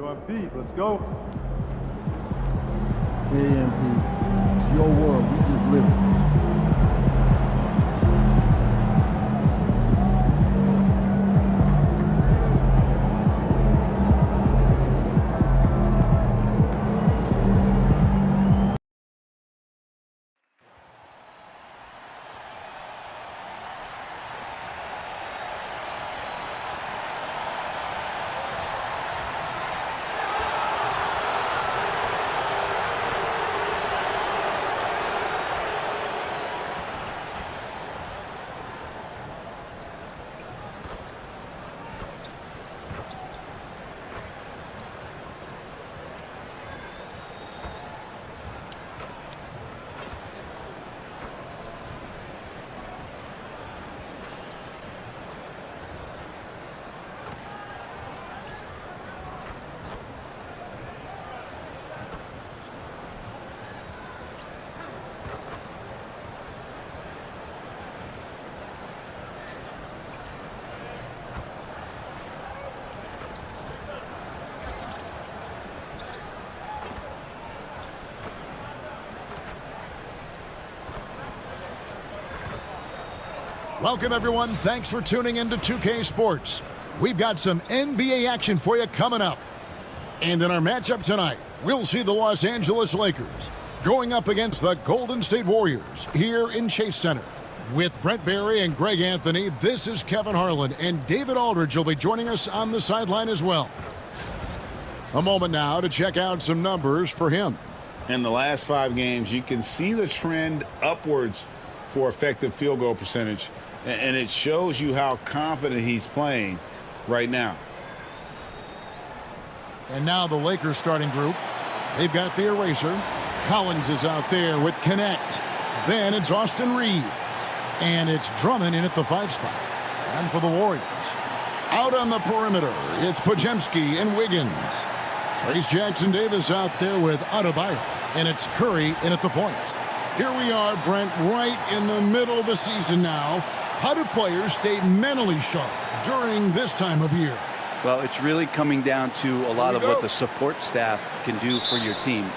on, Pete. Let's go. AMP. It's your world. We just live it. Welcome, everyone. Thanks for tuning in to 2K Sports. We've got some NBA action for you coming up. And in our matchup tonight, we'll see the Los Angeles Lakers going up against the Golden State Warriors here in Chase Center. With Brent Barry and Greg Anthony, this is Kevin Harlan, and David Aldridge will be joining us on the sideline as well. A moment now to check out some numbers for him. In the last 5 games, you can see the trend upwards for effective field goal percentage, and it shows you how confident he's playing right now. And now the Lakers starting group. They've got the eraser. Collins is out there with Connect. Then it's Austin Reeves. And it's Drummond in at the 5 spot. And for the Warriors, out on the perimeter, it's Podziemski and Wiggins. Trace Jackson-Davis out there with Adebayo. And it's Curry in at the point. Here we are, Brent, right in the middle of the season now. How do players stay mentally sharp during this time of year? Well, it's really coming down to a lot of what the support staff can do for your team.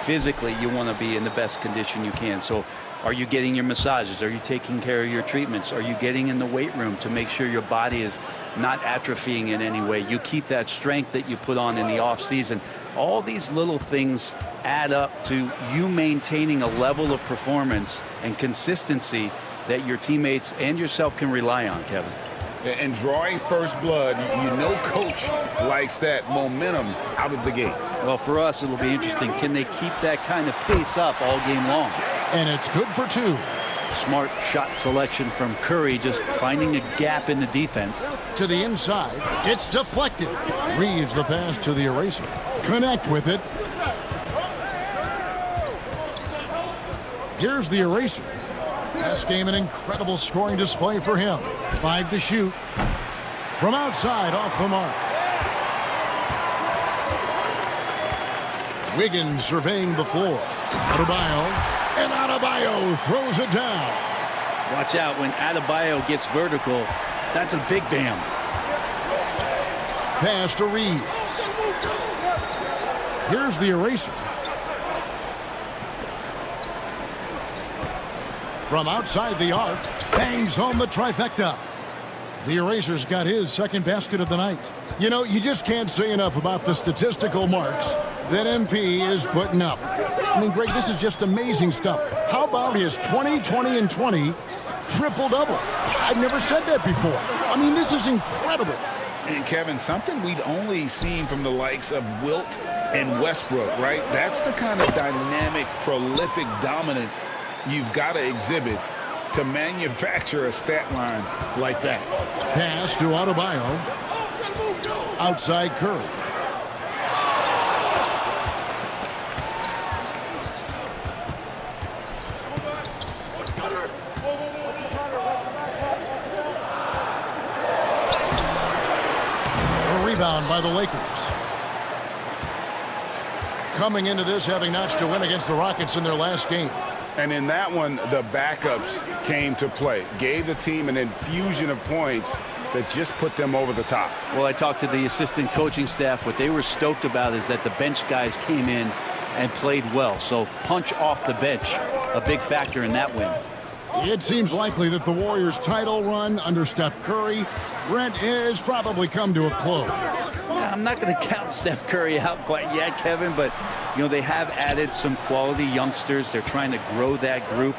Physically, you want to be in the best condition you can. So are you getting your massages? Are you taking care of your treatments? Are you getting in the weight room to make sure your body is not atrophying in any way? You keep that strength that you put on in the off season. All these little things add up to you maintaining a level of performance and consistency that your teammates and yourself can rely on, Kevin. And drawing first blood, you know coach likes that momentum out of the gate. Well, for us, it'll be interesting. Can they keep that kind of pace up all game long? And it's good for 2. Smart shot selection from Curry, just finding a gap in the defense. To the inside, it's deflected. Reeves the pass to the eraser. Connect with it. Here's the eraser. Last game, an incredible scoring display for him. 5 to shoot. From outside, off the mark. Wiggins surveying the floor. Adebayo. And Adebayo throws it down. Watch out when Adebayo gets vertical. That's a big bam. Pass to Reeves. Here's the eraser. From outside the arc, bangs home the trifecta. The eraser's got his second basket of the night. You know, you just can't say enough about the statistical marks that MP is putting up. I mean, Greg, this is just amazing stuff. How about his 20, 20, and 20 triple-double? I've never said that before. I mean, this is incredible. And, Kevin, something we'd only seen from the likes of Wilt and Westbrook, right? That's the kind of dynamic, prolific dominance you've got to exhibit to manufacture a stat line like that. Pass to Adebayo. Outside Curry. A rebound by the Lakers. Coming into this having notched a win against the Rockets in their last game. And in that one, the backups came to play, gave the team an infusion of points that just put them over the top. Well, I talked to the assistant coaching staff. What they were stoked about is that the bench guys came in and played well. So punch off the bench, a big factor in that win. It seems likely that the Warriors' title run under Steph Curry, Brent, has probably come to a close. Yeah, I'm not going to count Steph Curry out quite yet, Kevin, but you know they have added some quality youngsters. They're trying to grow that group.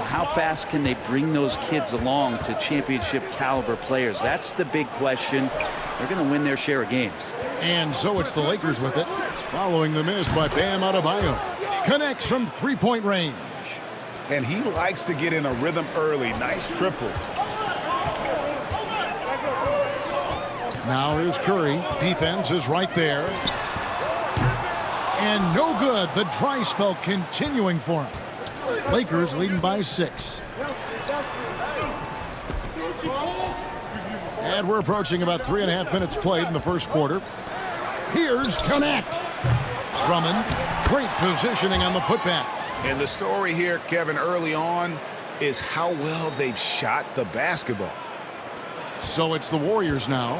How fast can they bring those kids along to championship caliber players? That's the big question. They're going to win their share of games. And so it's the Lakers with it, following the miss by Bam Adebayo. Connects from three-point range. And he likes to get in a rhythm early. Nice triple. Now here's Curry. Defense is right there. And no good. The dry spell continuing for him. Lakers leading by 6. And we're approaching about 3.5 minutes played in the first quarter. Here's Connect. Drummond, great positioning on the putback. And the story here, Kevin, early on is how well they've shot the basketball. So it's the Warriors now.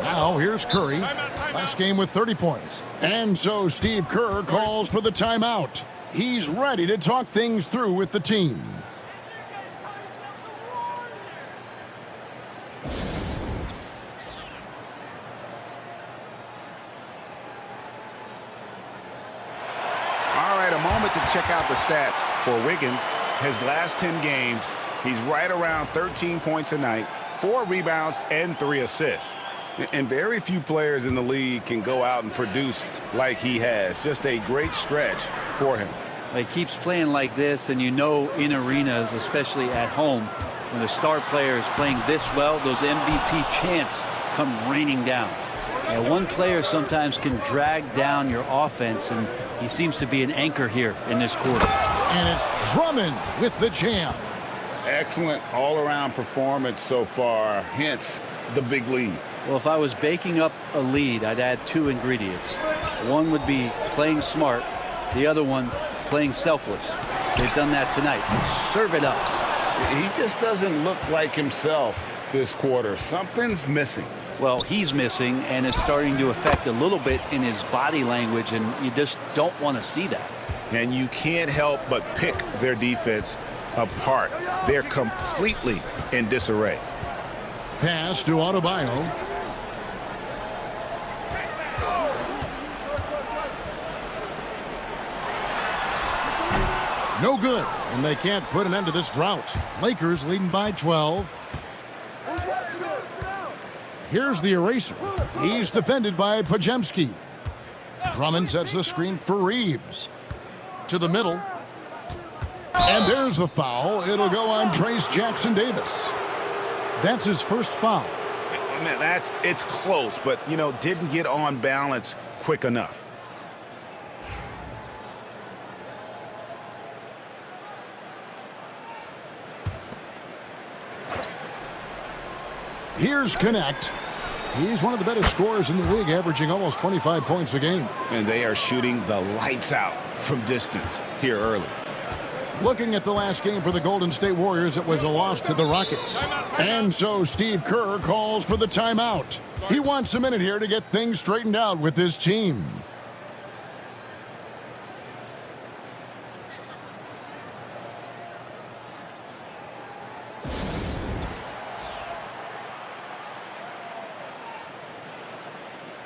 Now here's Curry. Last game with 30 points. And so Steve Kerr calls for the timeout. He's ready to talk things through with the team. All right, a moment to check out the stats for Wiggins. His last 10 games, he's right around 13 points a night, 4 rebounds, and 3 assists. And very few players in the league can go out and produce like he has. Just a great stretch for him. He keeps playing like this, and you know in arenas, especially at home, when the star player is playing this well, those MVP chants come raining down. And one player sometimes can drag down your offense, and he seems to be an anchor here in this quarter. And it's Drummond with the jam. Excellent all-around performance so far, hence the big lead. Well, if I was baking up a lead, I'd add 2 ingredients. One would be playing smart. The other one, playing selfless. They've done that tonight. Serve it up. He just doesn't look like himself this quarter. Something's missing. Well, he's missing, and it's starting to affect a little bit in his body language, and you just don't want to see that. And you can't help but pick their defense apart. They're completely in disarray. Pass to Adebayo. No good, and they can't put an end to this drought. Lakers leading by 12. Here's the eraser. He's defended by Pajemski. Drummond sets the screen for Reeves. To the middle. And there's the foul. It'll go on Trace Jackson-Davis. That's his first foul. It's close, but, didn't get on balance quick enough. Here's Connect. He's one of the better scorers in the league, averaging almost 25 points a game. And they are shooting the lights out from distance here early. Looking at the last game for the Golden State Warriors, it was a loss to the Rockets. And so Steve Kerr calls for the timeout. He wants a minute here to get things straightened out with his team.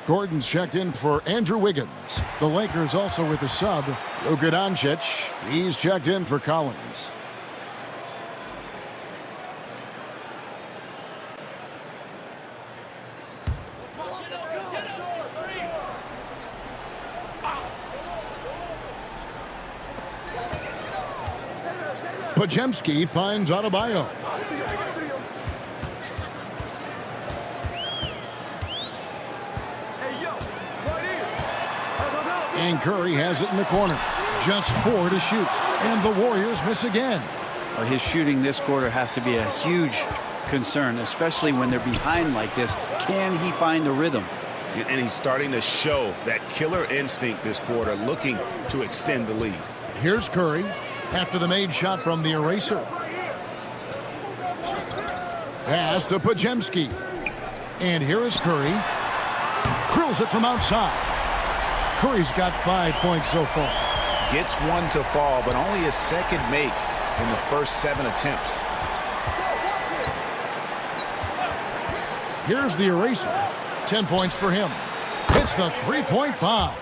Gordon's checked in for Andrew Wiggins. The Lakers also with a sub, Luka Doncic. He's checked in for Collins. Pajemski finds Adebayo. And Curry has it in the corner. Just 4 to shoot. And the Warriors miss again. Well, his shooting this quarter has to be a huge concern, especially when they're behind like this. Can he find a rhythm? And he's starting to show that killer instinct this quarter, looking to extend the lead. Here's Curry after the made shot from the eraser. Pass to Pajemski. And here is Curry. Drills it from outside. Curry's got 5 points so far. Gets one to fall, but only his second make in the first 7 attempts. Here's the eraser. 10 points for him. Hits the three-point bomb.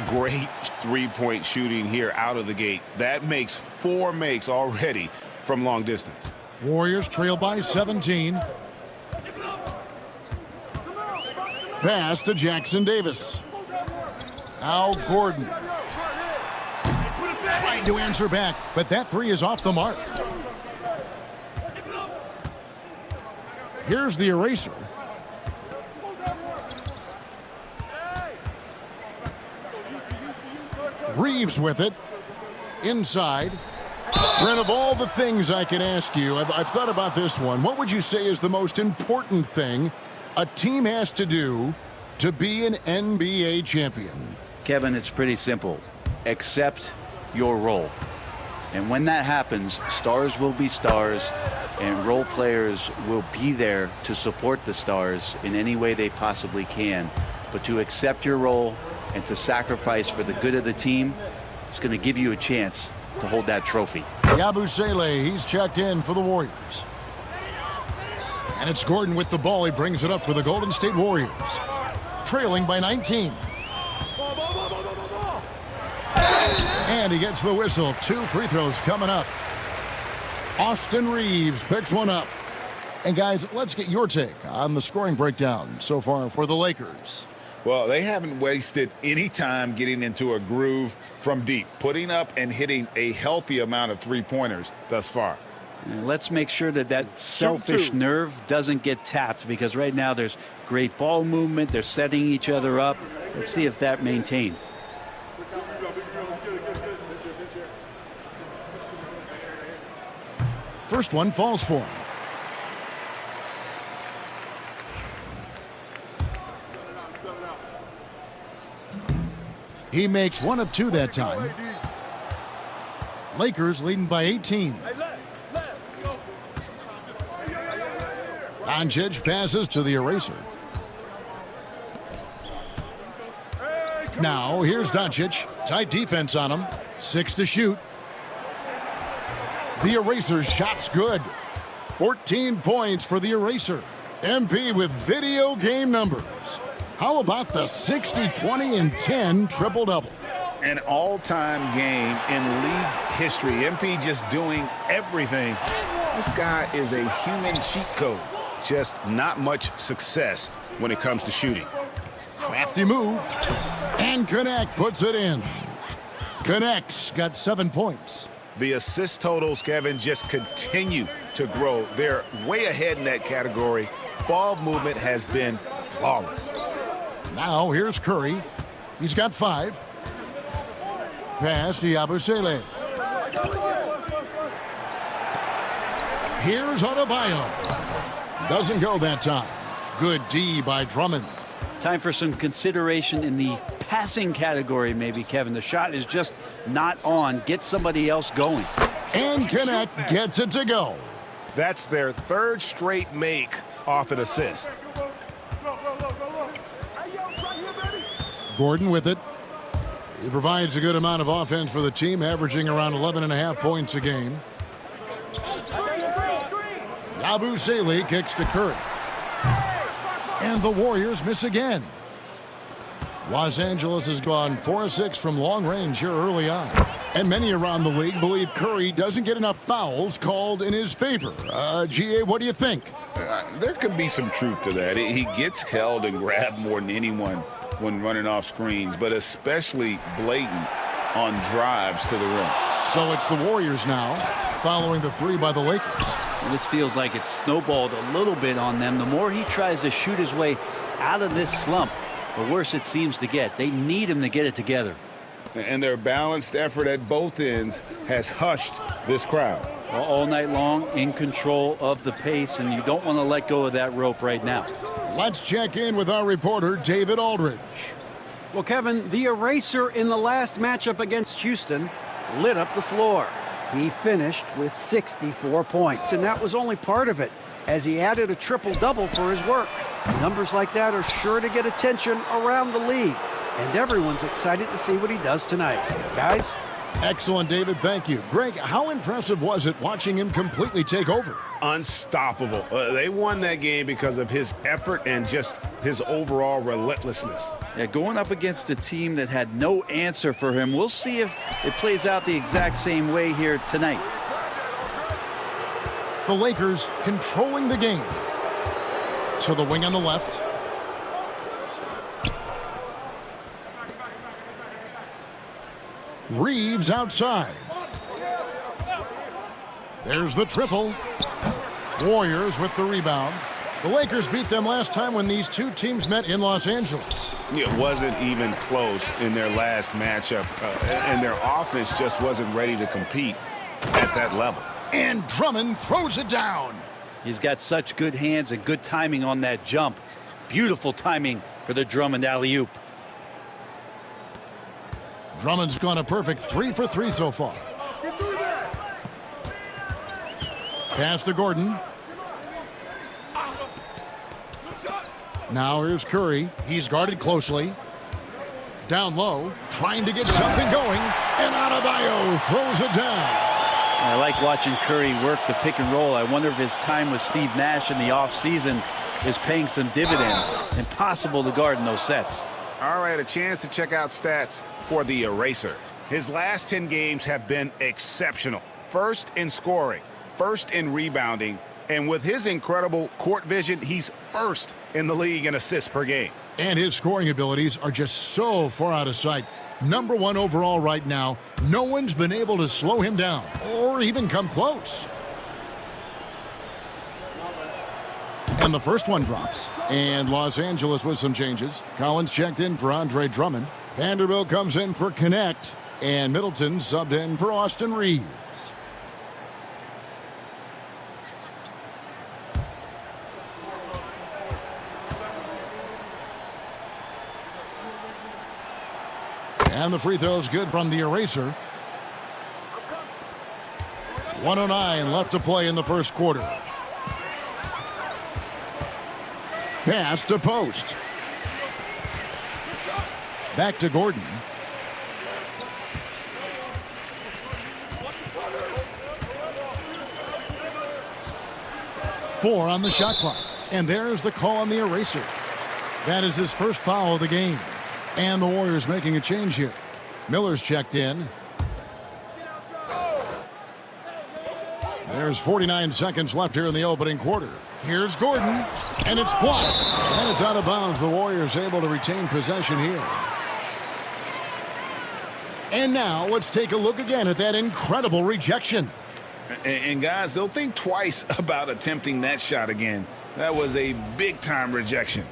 Great three-point shooting here out of the gate. That makes 4 makes already from long distance. Warriors trail by 17. Pass to Jackson Davis. Now Gordon. Trying to answer back, but that three is off the mark. Here's the eraser. Reeves with it. Inside. Brent, of all the things I could ask you, I've thought about this one. What would you say is the most important thing a team has to do to be an NBA champion? Kevin, it's pretty simple. Accept your role. And when that happens, stars will be stars, and role players will be there to support the stars in any way they possibly can. But to accept your role and to sacrifice for the good of the team, it's going to give you a chance to hold that trophy. Yabusele, he's checked in for the Warriors. And it's Gordon with the ball. He brings it up for the Golden State Warriors. Trailing by 19. And he gets the whistle. 2 free throws coming up. Austin Reeves picks one up. And guys, let's get your take on the scoring breakdown so far for the Lakers. Well, they haven't wasted any time getting into a groove from deep, putting up and hitting a healthy amount of three-pointers thus far. And let's make sure that that selfish nerve doesn't get tapped, because right now there's great ball movement. They're setting each other up. Let's see if that maintains. First one falls for him. He makes 1 of 2 that time. Lakers leading by 18. Doncic passes to the eraser. Now here's Doncic. Tight defense on him. 6 to shoot. The eraser shot's good. 14 points for the eraser. MP with video game numbers. How about the 60, 20, and 10 triple-double? An all-time game in league history. MP just doing everything. This guy is a human cheat code. Just not much success when it comes to shooting. Crafty move. And Connect puts it in. Connect's got 7 points. The assist totals, Kevin, just continue to grow. They're way ahead in that category. Ball movement has been flawless. Now here's Curry. He's got 5. Pass to Yabusele. Here's Adebayo. Doesn't go that time. Good D by Drummond. Time for some consideration in the passing category, maybe, Kevin. The shot is just not on. Get somebody else going. And Connect gets it to go. That's their 3rd straight make off an assist. Gordon with it. He provides a good amount of offense for the team, averaging around 11.5 points a game. Yabusele kicks to Curry. And the Warriors miss again. Los Angeles has gone 4 of 6 from long range here early on. And many around the league believe Curry doesn't get enough fouls called in his favor. GA, what do you think? There could be some truth to that. He gets held and grabbed more than anyone when running off screens, but especially blatant on drives to the rim. So it's the Warriors now, following the 3 by the Lakers. And this feels like it's snowballed a little bit on them. The more he tries to shoot his way out of this slump, the worse it seems to get. They need him to get it together. And their balanced effort at both ends has hushed this crowd. All night long, in control of the pace, and you don't want to let go of that rope right now. Let's check in with our reporter, David Aldridge. Well, Kevin, the eraser in the last matchup against Houston lit up the floor. He finished with 64 points, and that was only part of it, as he added a triple-double for his work. Numbers like that are sure to get attention around the league, and everyone's excited to see what he does tonight. Guys? Excellent, David. Thank you. Greg, how impressive was it watching him completely take over? Unstoppable. They won that game because of his effort and just his overall relentlessness. Yeah, going up against a team that had no answer for him. We'll see if it plays out the exact same way here tonight. The Lakers controlling the game. To the wing on the left. Reeves outside. There's the triple. Warriors with the rebound. The Lakers beat them last time when these two teams met in Los Angeles. It wasn't even close in their last matchup, and their offense just wasn't ready to compete at that level. And Drummond throws it down. He's got such good hands and good timing on that jump. Beautiful timing for the Drummond alley-oop. Drummond's gone a perfect 3 for 3 so far. Pass to Gordon. Now here's Curry. He's guarded closely. Down low, trying to get something going. And Adebayo throws it down. I like watching Curry work the pick and roll. I wonder if his time with Steve Nash in the offseason is paying some dividends. Impossible to guard in those sets. All right, a chance to check out stats for the eraser. His last 10 games have been exceptional. First in scoring, first in rebounding, and with his incredible court vision, he's first in the league in assists per game. And his scoring abilities are just so far out of sight. #1 overall right now. No one's been able to slow him down or even come close. And the first one drops. And Los Angeles with some changes. Collins checked in for Andre Drummond. Vanderbilt comes in for Connect. And Middleton subbed in for Austin Reeves. And the free throw's good from the eraser. 1:09 left to play in the first quarter. Pass to post. Back to Gordon. Four on the shot clock. And there's the call on the eraser. That is his first foul of the game. And the Warriors making a change here. Miller's checked in. There's 49 seconds left here in the opening quarter. Here's Gordon, and it's blocked. And it's out of bounds. The Warriors able to retain possession here. And now let's take a look again at that incredible rejection. And guys, they'll think twice about attempting that shot again. That was a big-time rejection.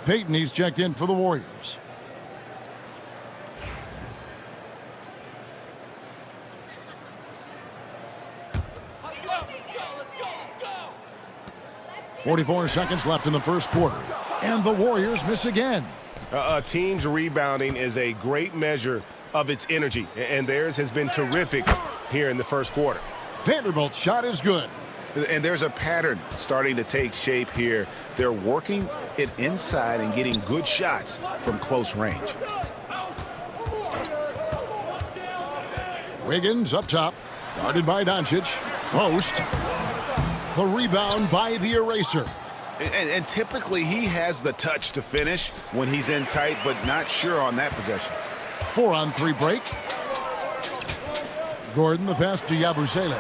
Payton, he's checked in for the Warriors. Let's go. 44 seconds left in the first quarter. And the Warriors miss again. A team's rebounding is a great measure of its energy, and theirs has been terrific here in the first quarter. Vanderbilt's shot is good. And there's a pattern starting to take shape here. They're working it inside and getting good shots from close range. Wiggins up top, guarded by Doncic. Post. The rebound by the eraser. And typically he has the touch to finish when he's in tight, but not sure on that possession. 4-on-3 break. Gordon, the pass to Yabusele.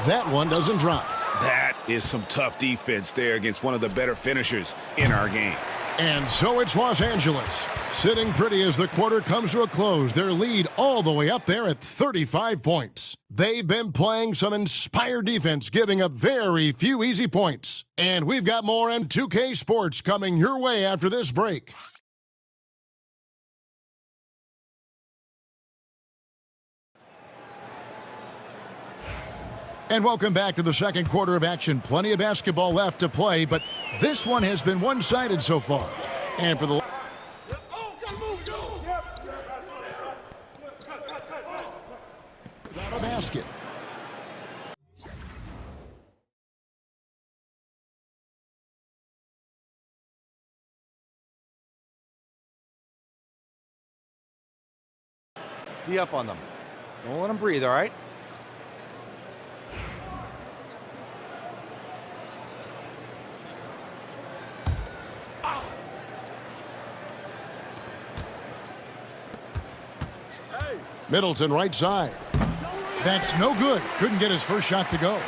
That one doesn't drop. That is some tough defense there against one of the better finishers in our game. And so it's Los Angeles, sitting pretty as the quarter comes to a close. Their lead all the way up there at 35 points. They've been playing some inspired defense, giving up very few easy points. And we've got more M2K Sports coming your way after this break. And welcome back to the second quarter of action. Plenty of basketball left to play, but this one has been one-sided so far. And for the basket. D up on them. Don't let them breathe, all right? Middleton right side. That's no good. Couldn't get his first shot to go.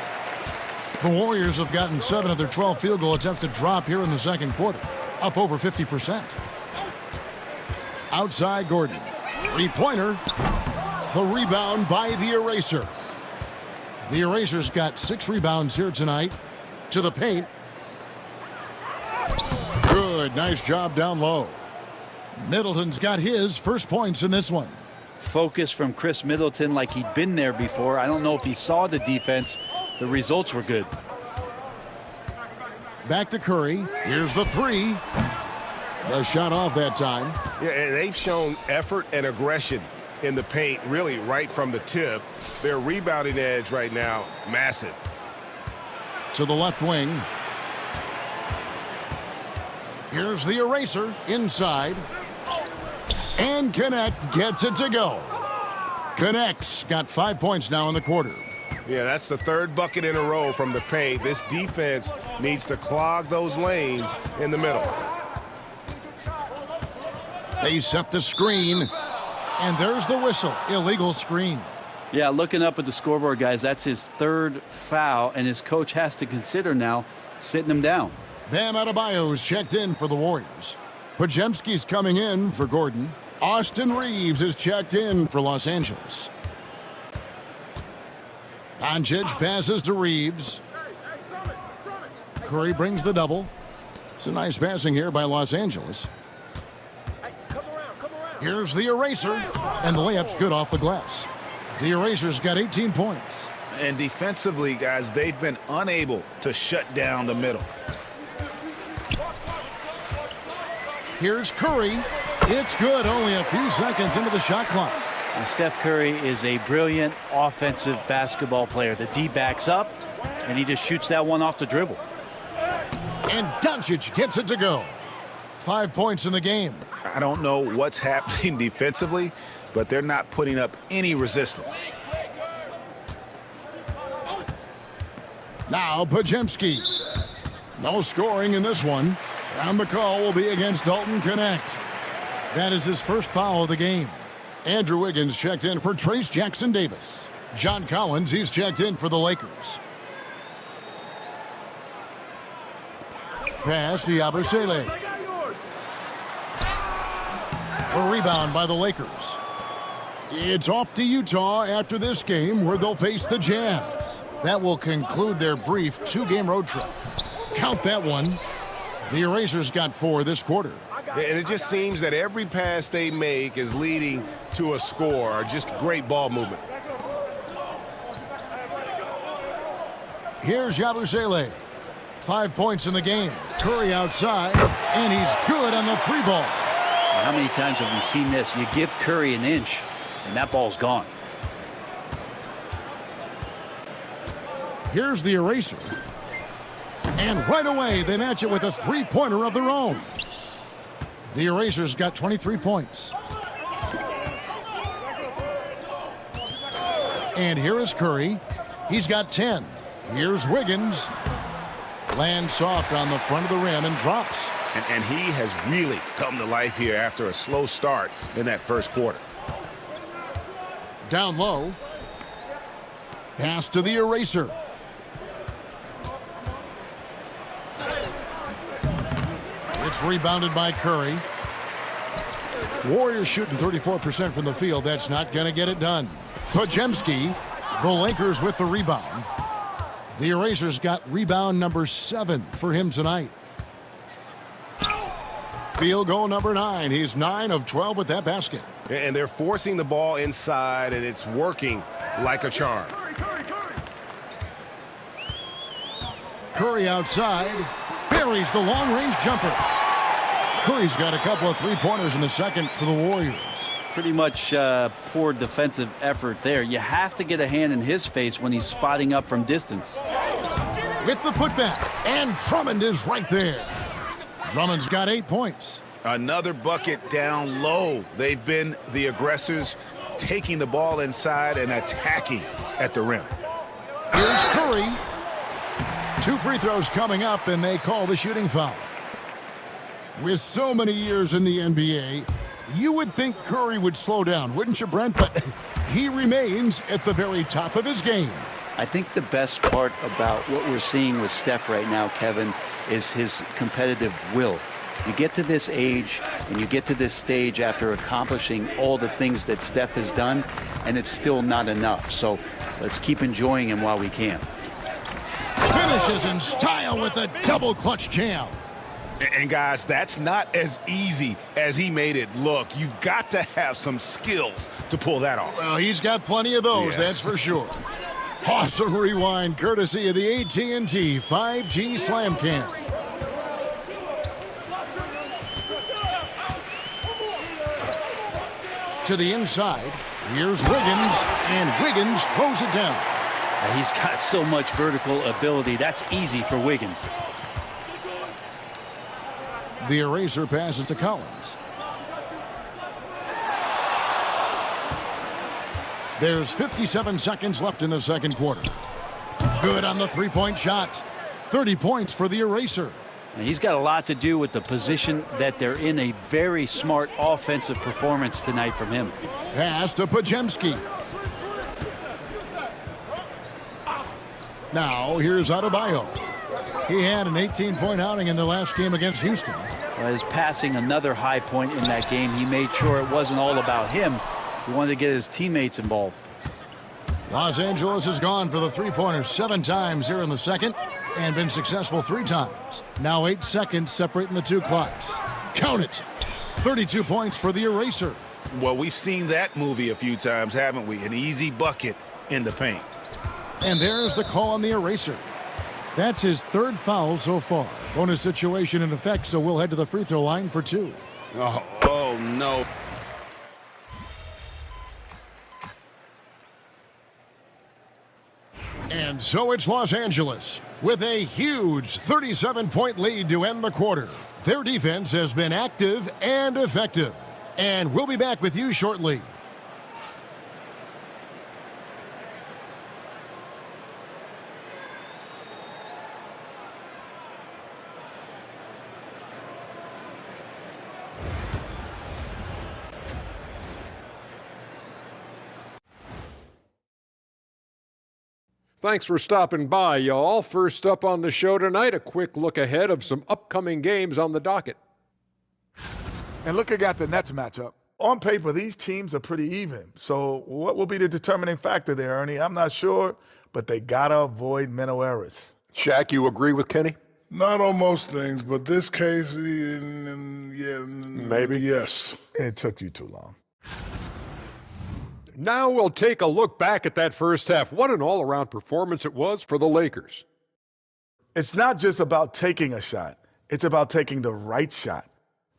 The Warriors have gotten 7 of their 12 field goal attempts to drop here in the second quarter, up over 50%. Outside Gordon. Three-pointer. The rebound by the Eraser. The Eraser's got 6 rebounds here tonight. To the paint. Good. Nice job down low. Middleton's got his first points in this one. Focus from Chris Middleton like he'd been there before. I don't know if he saw the defense. The results were good. Back to Curry. Here's the three. The shot off that time. Yeah, and they've shown effort and aggression in the paint, really right from the tip. Their rebounding edge right now, massive. To the left wing. Here's the Eraser inside. And Connect gets it to go. Connect's got 5 points now in the quarter. Yeah, that's the third bucket in a row from the paint. This defense needs to clog those lanes in the middle. They set the screen. And there's the whistle. Illegal screen. Yeah, looking up at the scoreboard, guys, that's his third foul, and his coach has to consider now sitting him down. Bam Adebayo's checked in for the Warriors. Podziemski's coming in for Gordon. Austin Reeves is checked in for Los Angeles. Doncic passes to Reeves. Curry brings the double. It's a nice passing here by Los Angeles. Here's the Eraser, and the layup's good off the glass. The Eraser's got 18 points. And defensively, guys, they've been unable to shut down the middle. Here's Curry. It's good, only a few seconds into the shot clock. And Steph Curry is a brilliant offensive basketball player. The D backs up, and he just shoots that one off the dribble. And Doncic gets it to go. 5 points in the game. I don't know what's happening defensively, but they're not putting up any resistance. Now Podziemski. No scoring in this one. And the call will be against Dalton Connect. That is his first foul of the game. Andrew Wiggins checked in for Trace Jackson Davis. John Collins, he's checked in for the Lakers. Pass to Yabusele. A rebound by the Lakers. It's off to Utah after this game where they'll face the Jazz. That will conclude their brief 2-game road trip. Count that one. The Erasers got 4 this quarter. And it just seems that every pass they make is leading to a score. Just great ball movement. Here's Yabusele. 5 points in the game. Curry outside, and he's good on the 3-ball. How many times have we seen this? You give Curry an inch, and that ball's gone. Here's the Eraser. And right away, they match it with a 3-pointer of their own. The Erasers got 23 points. And here is Curry. He's got 10. Here's Wiggins. Lands soft on the front of the rim and drops. And he has really come to life here after a slow start in that first quarter. Down low. Pass to the Eraser. It's rebounded by Curry. Warriors shooting 34% from the field. That's not going to get it done. Podziemski, the Lakers with the rebound. The Erasers got rebound number 7 for him tonight. Field goal number 9. He's 9 of 12 with that basket. And they're forcing the ball inside, and it's working like a charm. Curry outside. Buries the long-range jumper. Curry's got a couple of 3-pointers in the second for the Warriors. Pretty much poor defensive effort there. You have to get a hand in his face when he's spotting up from distance. With the putback, and Drummond is right there. Drummond's got 8 points. Another bucket down low. They've been the aggressors taking the ball inside and attacking at the rim. Here's Curry. 2 free throws coming up, and they call the shooting foul. With so many years in the NBA, you would think Curry would slow down, wouldn't you, Brent? But he remains at the very top of his game. I think the best part about what we're seeing with Steph right now, Kevin, is his competitive will. You get to this age and you get to this stage after accomplishing all the things that Steph has done, and it's still not enough. So let's keep enjoying him while we can. Finishes in style with a double clutch jam. And guys, that's not as easy as he made it look. You've got to have some skills to pull that off. Well, he's got plenty of those, that's for sure. Awesome rewind, courtesy of the AT&T 5G Slam Cam. To the inside, here's Wiggins, and Wiggins throws it down. He's got so much vertical ability. That's easy for Wiggins. The eraser passes to Collins. There's 57 seconds left in the second quarter. Good on the three-point shot. 30 points for the eraser. And he's got a lot to do with the position that they're in. A very smart offensive performance tonight from him. Pass to Pajemski. Now here's Adebayo. He had an 18-point outing in the last game against Houston. Well, his passing another high point in that game. He made sure it wasn't all about him. He wanted to get his teammates involved. Los Angeles has gone for the three-pointers 7 times here in the second and been successful 3 times. Now 8 seconds separating the 2 clocks. Count it. 32 points for the eraser. Well, we've seen that movie a few times, haven't we? An easy bucket in the paint. And there's the call on the eraser. That's his 3rd foul so far. Bonus situation in effect, so we'll head to the free throw line for 2. Oh no. And so it's Los Angeles with a huge 37-point lead to end the quarter. Their defense has been active and effective. And we'll be back with you shortly. Thanks for stopping by, y'all. First up on the show tonight, a quick look ahead of some upcoming games on the docket. And looking at the Nets matchup, on paper, these teams are pretty even. So what will be the determining factor there, Ernie? I'm not sure, but they got to avoid mental errors. Shaq, you agree with Kenny? Not on most things, but this case, maybe. Yes. It took you too long. Now we'll take a look back at that first half. What an all-around performance it was for the Lakers. It's not just about taking a shot. It's about taking the right shot.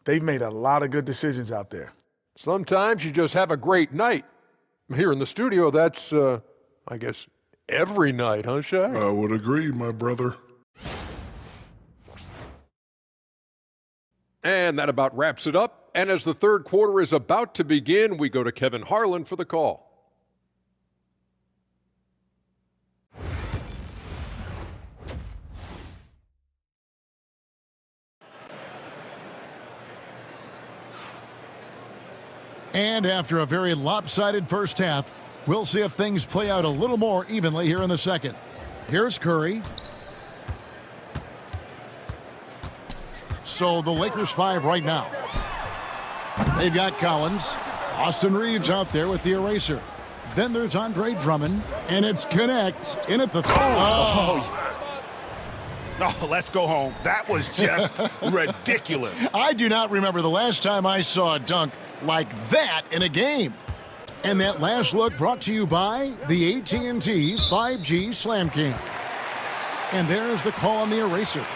They've made a lot of good decisions out there. Sometimes you just have a great night. Here in the studio, that's, I guess, every night, huh, Shaq? I would agree, my brother. And that about wraps it up. And as the third quarter is about to begin, we go to Kevin Harlan for the call. And after a very lopsided first half, we'll see if things play out a little more evenly here in the second. Here's Curry. So the Lakers 5 right now. They've got Collins. Austin Reeves out there with the eraser. Then there's Andre Drummond. And it's Connect in at the throw. Oh, let's go home. That was just ridiculous. I do not remember the last time I saw a dunk like that in a game. And that last look brought to you by the AT&T 5G Slam Cam. And there's the call on the eraser.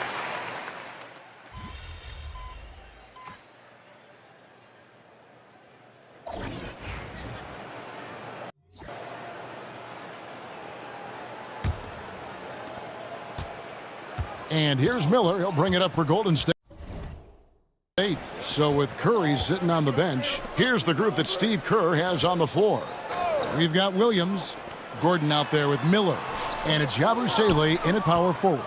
And here's Miller. He'll bring it up for Golden State. So with Curry sitting on the bench, here's the group that Steve Kerr has on the floor. We've got Williams, Gordon out there with Miller, and it's Yabusele in at power forward.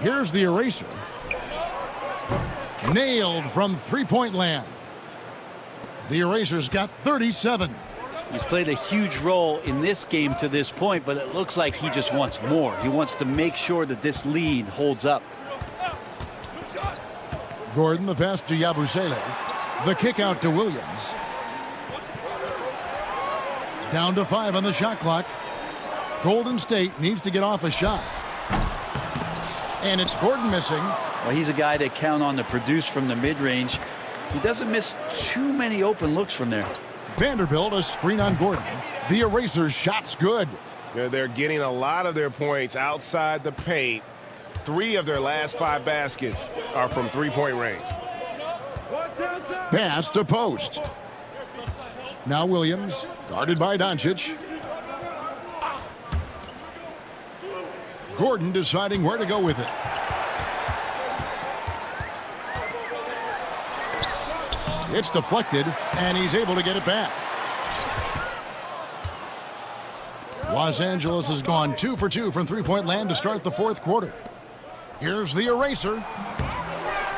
Here's the eraser. Nailed from three-point land. The eraser's got 37. He's played a huge role in this game to this point, but it looks like he just wants more. He wants to make sure that this lead holds up. Gordon, the pass to Yabusele. The kick out to Williams. Down to 5 on the shot clock. Golden State needs to get off a shot. And it's Gordon missing. Well, he's a guy that count on to produce from the mid-range. He doesn't miss too many open looks from there. Vanderbilt, a screen on Gordon. The eraser shot's good. They're getting a lot of their points outside the paint. 3 of their last 5 baskets are from three-point range. Pass to post. Now Williams, guarded by Doncic. Gordon deciding where to go with it. It's deflected, and he's able to get it back. Los Angeles has gone 2 for 2 from three-point land to start the fourth quarter. Here's the eraser.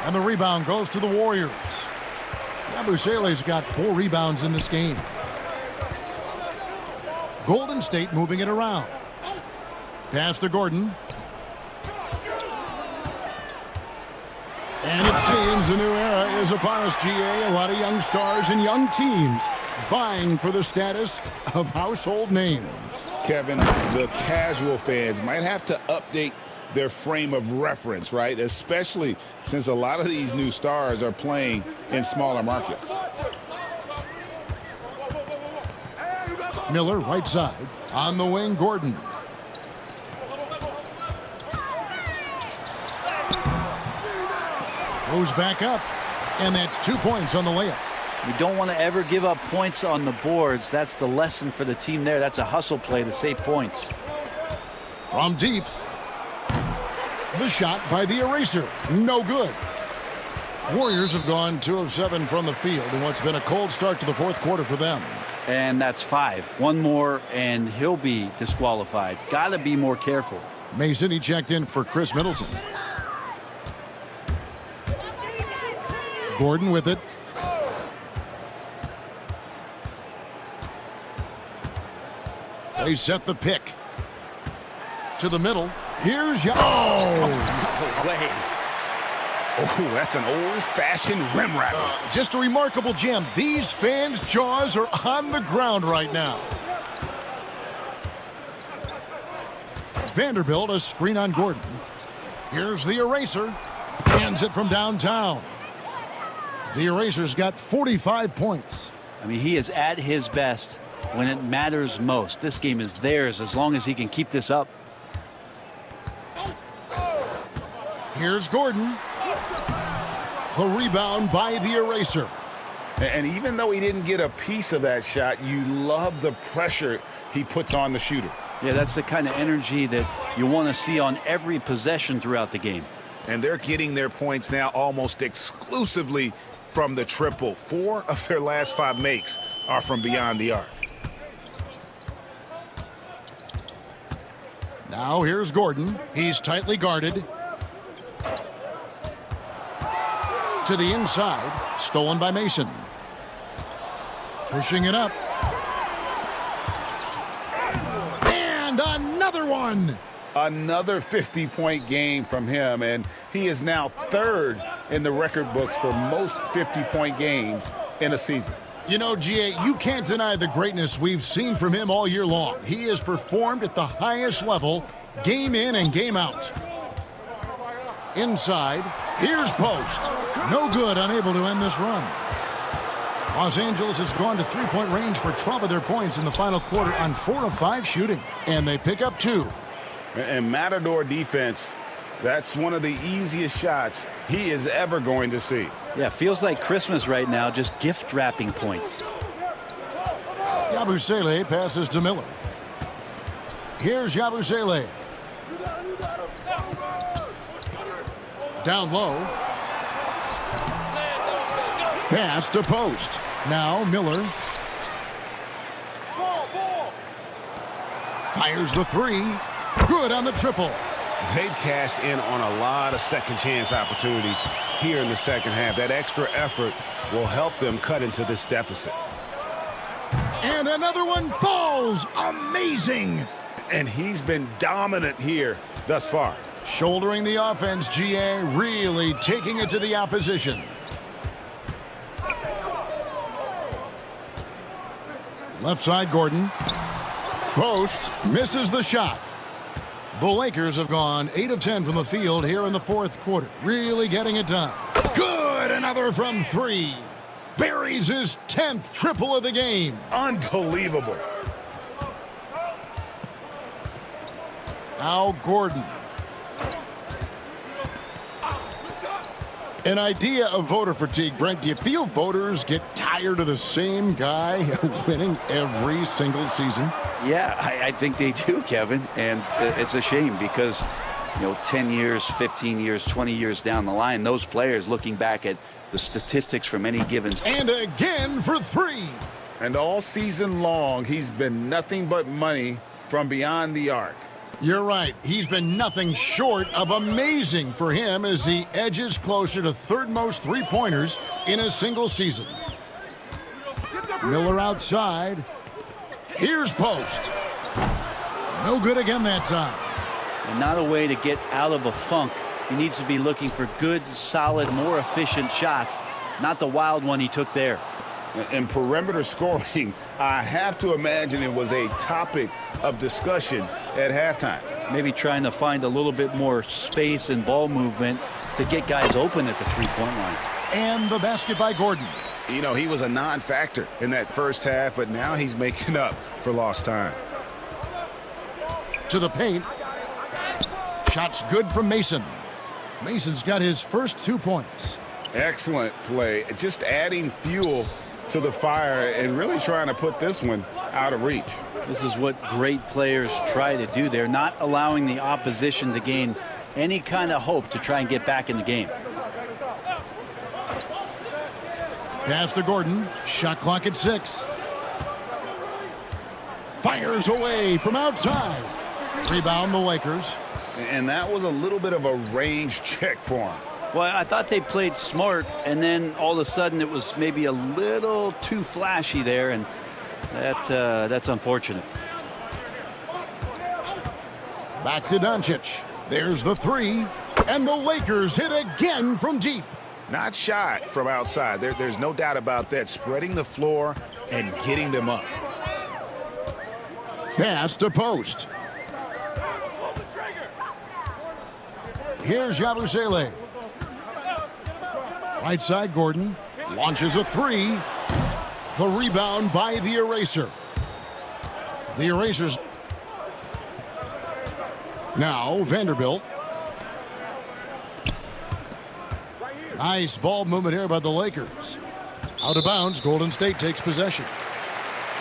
And the rebound goes to the Warriors. Yabusele's got 4 rebounds in this game. Golden State moving it around. Pass to Gordon. And it seems a new era is upon us, GA. A lot of young stars and young teams vying for the status of household names. Kevin, the casual fans might have to update their frame of reference, right? Especially since a lot of these new stars are playing in smaller markets. Miller, right side. On the wing, Gordon. Goes back up. And that's 2 points on the layup. You don't want to ever give up points on the boards. That's the lesson for the team there. That's a hustle play to save points. From deep. The shot by the eraser. No good. Warriors have gone 2 of 7 from the field in what's been a cold start to the fourth quarter for them. And that's 5. One more, and he'll be disqualified. Got to be more careful. Mason, he checked in for Chris Middleton. Gordon with it. They set the pick. To the middle. Here's Oh, that's an old-fashioned rim wrapper. Just a remarkable jam. These fans' jaws are on the ground right now. Vanderbilt, a screen on Gordon. Here's the eraser. Hands it from downtown. The eraser's got 45 points. I mean, he is at his best when it matters most. This game is theirs as long as he can keep this up. Here's Gordon. The rebound by the eraser. And even though he didn't get a piece of that shot, you love the pressure he puts on the shooter. Yeah, that's the kind of energy that you want to see on every possession throughout the game. And they're getting their points now almost exclusively from the triple. 4 of their last 5 makes are from beyond the arc. Now here's Gordon. He's tightly guarded. To the inside. Stolen by Mason. Pushing it up. And another one. Another 50-point game from him, and he is now 3rd in the record books for most 50-point games in a season. You know, GA, you can't deny the greatness we've seen from him all year long. He has performed at the highest level, game in and game out. Inside, here's post. No good, unable to end this run. Los Angeles has gone to three-point range for 12 of their points in the final quarter on 4 of 5 shooting, and they pick up 2. And Matador defense, that's one of the easiest shots he is ever going to see. Yeah, feels like Christmas right now, just gift wrapping points. Yabusele passes to Miller. Here's Yabusele. down low. Pass to post. Now Miller. Fires the three. Good on the triple. They've cashed in on a lot of second chance opportunities here in the second half. That extra effort will help them cut into this deficit. And another one falls. Amazing. And he's been dominant here thus far. Shouldering the offense, GA, really taking it to the opposition. Left side, Gordon. Post, misses the shot. The Lakers have gone 8 of 10 from the field here in the fourth quarter. Really getting it done. Good, another from 3. Buries his 10th triple of the game. Unbelievable. Now Gordon. An idea of voter fatigue, Brent. Do you feel voters get tired of the same guy winning every single season? Yeah, I think they do, Kevin. And it's a shame because, 10 years, 15 years, 20 years down the line, those players looking back at the statistics from any given. And again for 3. And all season long, he's been nothing but money from beyond the arc. You're right. He's been nothing short of amazing for him as he edges closer to third most three-pointers in a single season. Miller outside. Here's post. No good again that time. And not a way to get out of a funk. He needs to be looking for good, solid, more efficient shots, not the wild one he took there. And perimeter scoring, I have to imagine it was a topic of discussion at halftime. Maybe trying to find a little bit more space and ball movement to get guys open at the three-point line. And the basket by Gordon. He was a non-factor in that first half, but now he's making up for lost time. To the paint. Shots good from Mason. Mason's got his first 2 points. Excellent play. Just adding fuel to the fire and really trying to put this one out of reach. This is what great players try to do. They're not allowing the opposition to gain any kind of hope to try and get back in the game. Pass to Gordon. Shot clock at 6. Fires away from outside. Rebound the Lakers. And that was a little bit of a range check for him. Well, I thought they played smart, and then all of a sudden it was maybe a little too flashy there, and that's unfortunate. Back to Doncic. There's the 3. And the Lakers hit again from deep. Not shy from outside. There's no doubt about that. Spreading the floor and getting them up. Pass to post. Here's Yabusele. Right side, Gordon. Launches a 3. The rebound by the eraser. The erasers. Now Vanderbilt. Nice ball movement here by the Lakers. Out of bounds, Golden State takes possession.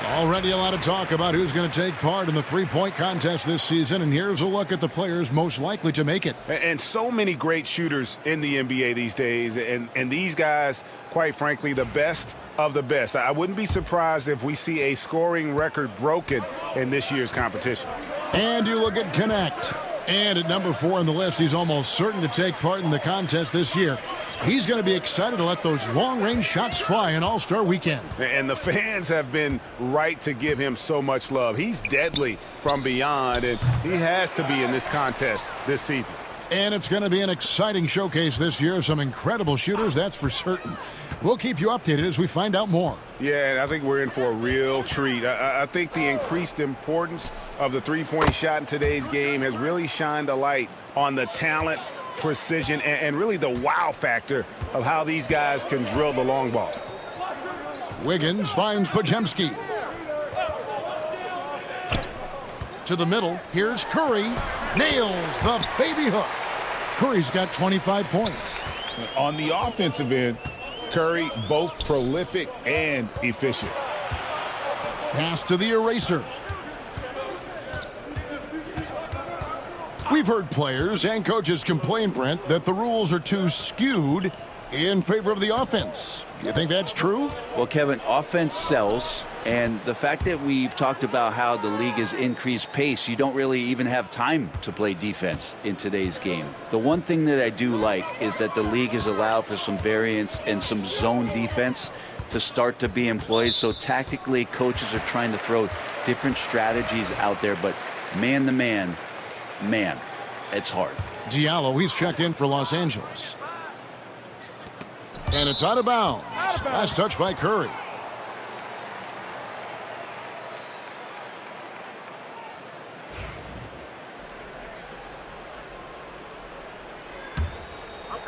Already a lot of talk about who's going to take part in the three-point contest this season, and here's a look at the players most likely to make it. And so many great shooters in the NBA these days, and these guys, quite frankly, the best of the best. I wouldn't be surprised if we see a scoring record broken in this year's competition. And you look at Connect. And at number 4 on the list, he's almost certain to take part in the contest this year. He's going to be excited to let those long-range shots fly in All-Star Weekend. And the fans have been right to give him so much love. He's deadly from beyond, and he has to be in this contest this season. And it's going to be an exciting showcase this year. Some incredible shooters, that's for certain. We'll keep you updated as we find out more. Yeah, and I think we're in for a real treat. I think the increased importance of the three-point shot in today's game has really shined a light on the talent, precision, and really the wow factor of how these guys can drill the long ball. Wiggins finds Podziemski. To the middle, here's Curry. Nails the baby hook. Curry's got 25 points. On the offensive end, Curry both prolific and efficient. Pass to the eraser. We've heard players and coaches complain, Brent, that the rules are too skewed in favor of the offense. You think that's true? Well, Kevin, offense sells, and the fact that we've talked about how the league has increased pace, you don't really even have time to play defense in today's game. The one thing that I do like is that the league has allowed for some variance and some zone defense to start to be employed. So tactically, coaches are trying to throw different strategies out there, but man to man, it's hard. Diallo, he's checked in for Los Angeles. And it's out of bounds. Last touch by Curry.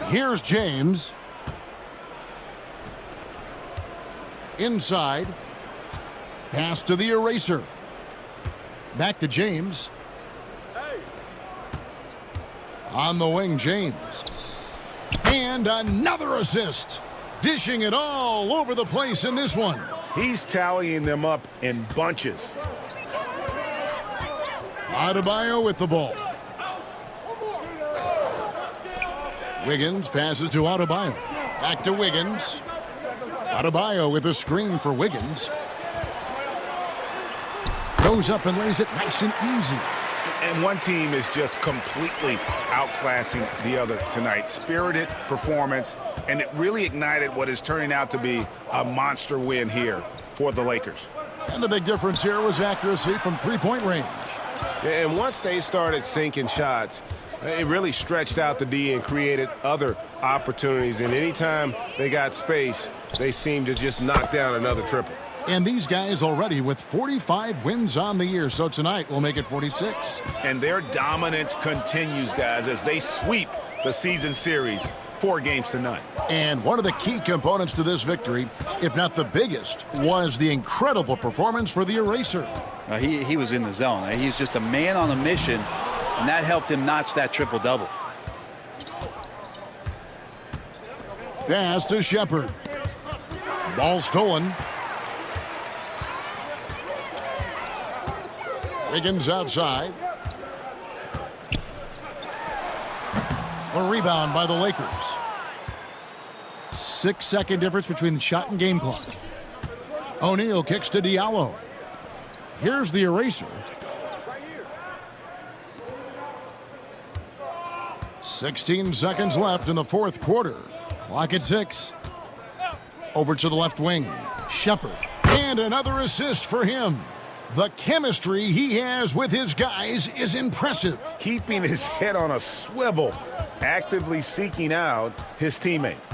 Here's James. Inside. Pass to the eraser. Back to James. On the wing, James. And another assist. Dishing it all over the place in this one. He's tallying them up in bunches. Adebayo with the ball. Wiggins passes to Adebayo. Back to Wiggins. Adebayo with a screen for Wiggins. Goes up and lays it nice and easy. And one team is just completely outclassing the other tonight. Spirited performance, and it really ignited what is turning out to be a monster win here for the Lakers. And the big difference here was accuracy from three-point range. And once they started sinking shots, it really stretched out the D and created other opportunities. And anytime they got space, they seemed to just knock down another triple. And these guys already with 45 wins on the year, so tonight will make it 46. And their dominance continues, guys, as they sweep the season series 4 games to none. And one of the key components to this victory, if not the biggest, was the incredible performance for the eraser. He was in the zone. He's just a man on a mission, and that helped him notch that triple-double. Pass to Shepard. Ball stolen. Wiggins outside. A rebound by the Lakers. 6-second difference between the shot and game clock. O'Neal kicks to Diallo. Here's the eraser. 16 seconds left in the fourth quarter. Clock at 6. Over to the left wing. Shepard. And another assist for him. The chemistry he has with his guys is impressive. Keeping his head on a swivel, actively seeking out his teammates.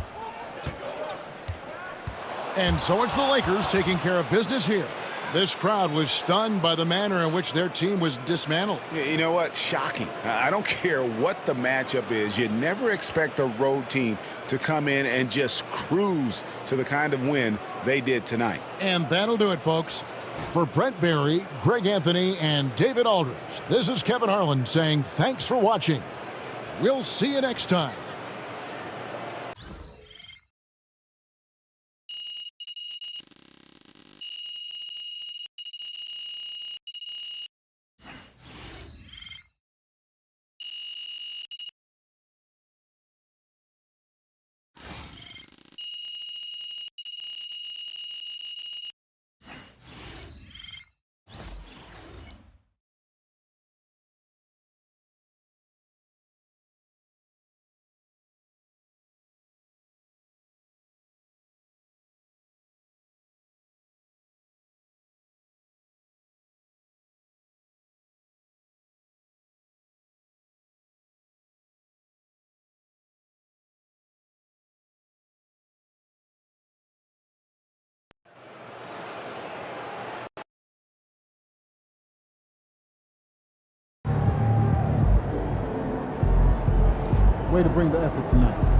And so it's the Lakers taking care of business here. This crowd was stunned by the manner in which their team was dismantled. You know what? Shocking. I don't care what the matchup is. You never expect a road team to come in and just cruise to the kind of win they did tonight. And that'll do it, folks. For Brent Barry, Greg Anthony, and David Aldridge, this is Kevin Harlan saying thanks for watching. We'll see you next time. Way to bring the effort tonight.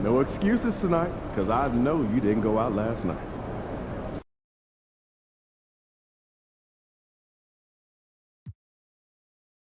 No No excuses tonight, because I know you didn't go out last night.